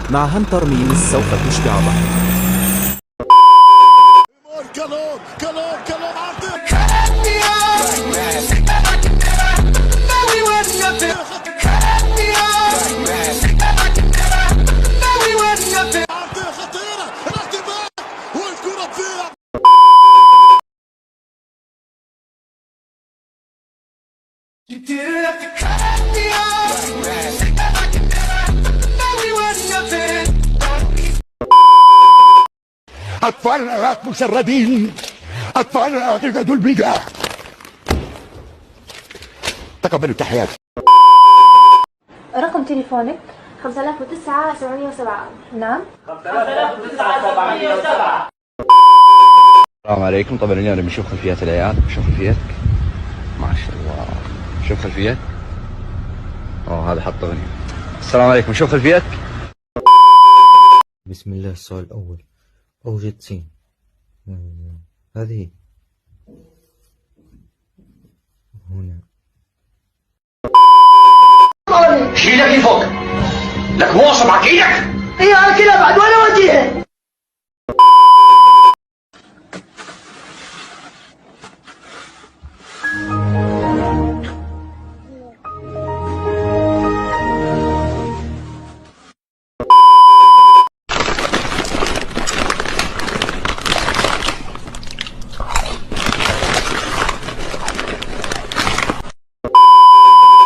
مع هنتر ميمز سوف تشبع بعض. أطفال مشردين، أطفال عقيدة البدع. تقبلوا التحيات. رقم تليفونك 5009 نعم 5009. السلام عليكم. طبعا اليوم بنشوف خلفيات العيال. شوف خلفيتك ما شاء الله. شوف خلفيتك. هذا حط اغنية. السلام عليكم. شوف خلفيتك. بسم الله. السؤال الأول: أوجد سين. هذه هنا. شيلك لفوق، لك مواصل معك ايدك. ايه على كده بعد وانا وديها.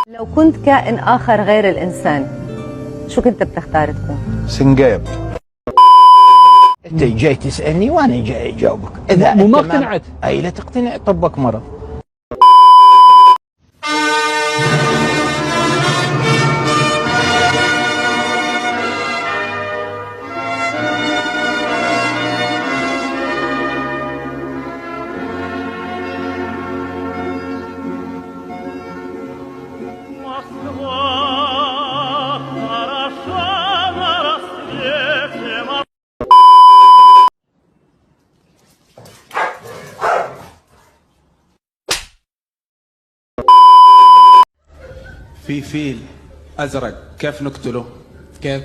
لو كنت كائن آخر غير الإنسان شو كنت بتختار تكون؟ سنجاب. انت جاي تسألني وانا جاي اجاوبك. اذا ما اقتنعت. اي لا تقتنع طبك مرض. في فيل أزرق كيف نقتله؟ كيف؟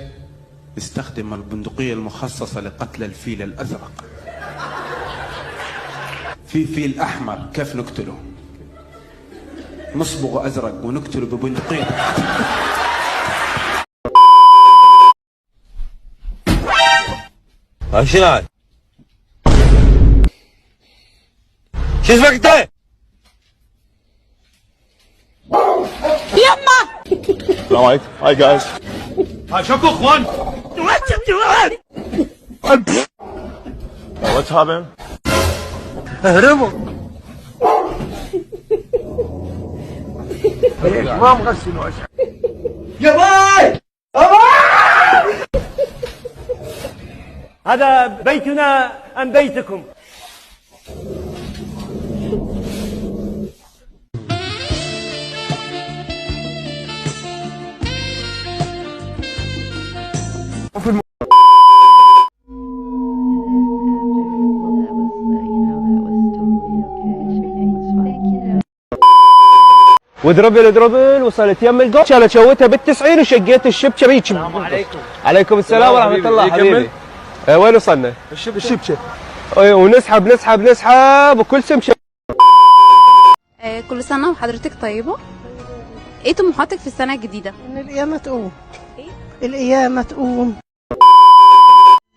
استخدم البندقية المخصصة لقتل الفيل الأزرق. في فيل أحمر كيف نقتله؟ نصبغه أزرق ونقتله ببندقية. شنو هذا؟ شو اسمك انت؟ السلام عليكم. هاي جايز. شكو اخوان. What's happening? اهربوا. ما مغسل وجهك. يا باي. هذا بيتنا أم بيتكم؟ ودربل وصلت يم الجول. انا شويتها بال90 وشقيت الشبشب. السلام عليكم. عليكم السلام ورحمه الله حبيبي. وين وصلنا؟ الشبشب. ونسحب نسحب نسحب وكل سمشه. كل سنه وحضرتك طيبه. ايه طموحاتك في السنه الجديده؟ ان القيامه تقوم. ايه؟ القيامه تقوم.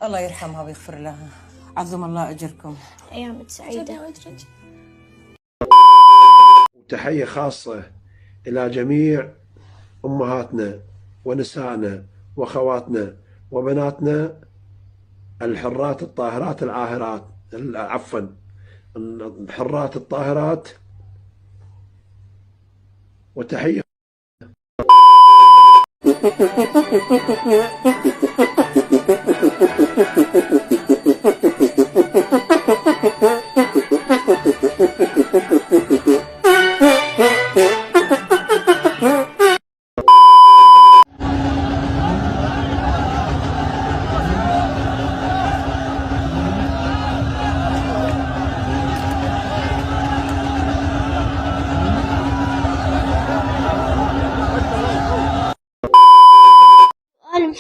الله يرحمها ويغفر لها. عظم الله أجركم. أيام سعيدة. تحية خاصة إلى جميع أمهاتنا ونسائنا وأخواتنا وبناتنا الحرات الطاهرات العاهرات، عفوا الحرات الطاهرات، وتحية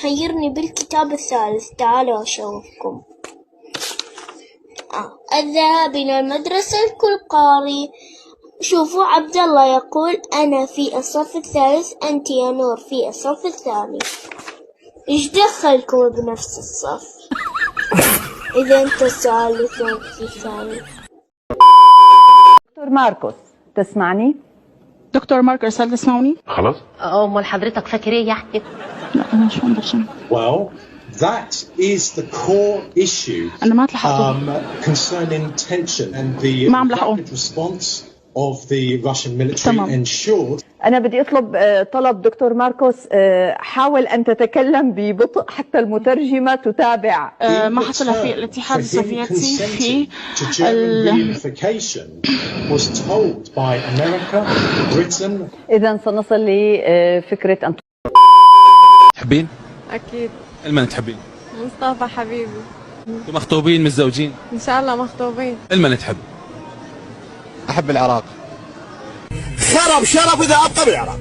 يخيرني بالكتاب الثالث. تعالوا أشوفكم. الذهاب إلى المدرسة الكل قاري. شوفوا عبد الله يقول أنا في الصف الثالث، أنت يا نور في الصف الثاني. إيش دخلكم بنفس الصف إذا أنت الثالث وأنت الثاني؟ دكتور ماركوس تسمعني؟ دكتور ماركوس هل تسمعوني؟ خلاص. أمال حضرتك فاكر إيه يعني؟ لا أنا مش فاهم. Well, that is the core issue أنا ما تلحقته. concerning tension and the rapid response of the Russian military ensured. أنا بدي أطلب طلب دكتور ماركوس، حاول أن تتكلم ببطء حتى المترجمة تتابع. ما حصل في الاتحاد السوفيتي في was told by America, Britain. إذا سنصل لفكرة أن تحبين؟ أكيد. المن تحبين؟ مصطفى حبيبي. انتم مخطوبين متزوجين؟ إن شاء الله مخطوبين. المن تحب؟ أحب العراق. خرب شرف إذا أبقى بالعراق.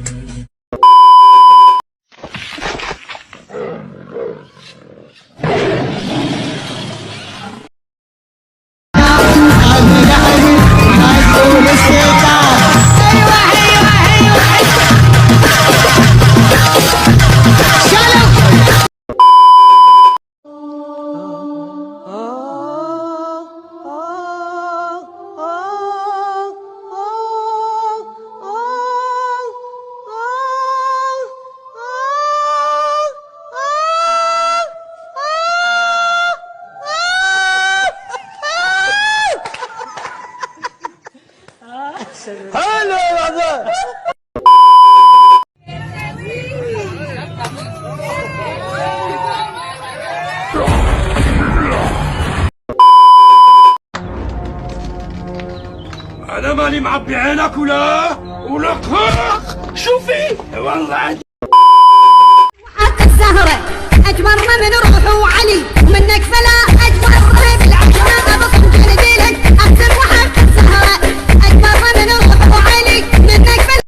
أنا ماني معبي عينك ولا خلق. شوفي والله حق السهرة أجمر من روح وعلي ومنك فلا أجمر بالعشرة أبصم جلديلك أحسن وحق السهرة أجمر من روح وعلي منك فلا.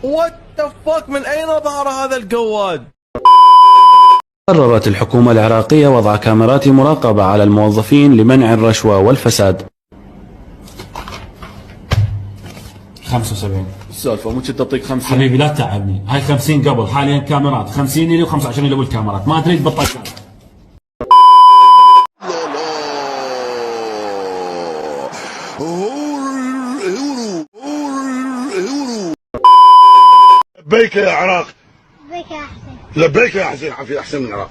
What the fuck؟ من أين ظهر هذا القواد؟ قررت الحكومة العراقية وضع كاميرات مراقبة على الموظفين لمنع الرشوة والفساد. 75 السالفة مو كنت تعطيك 50؟ حبيبي لا تعبني، هاي 50 قبل، حاليا كاميرات 50 لي و25 لي بالكاميرات، ما تريد بطل. لبيك يا عراق. لبيك يا حسين. لبيك يا حسين، في أحسن من العراق.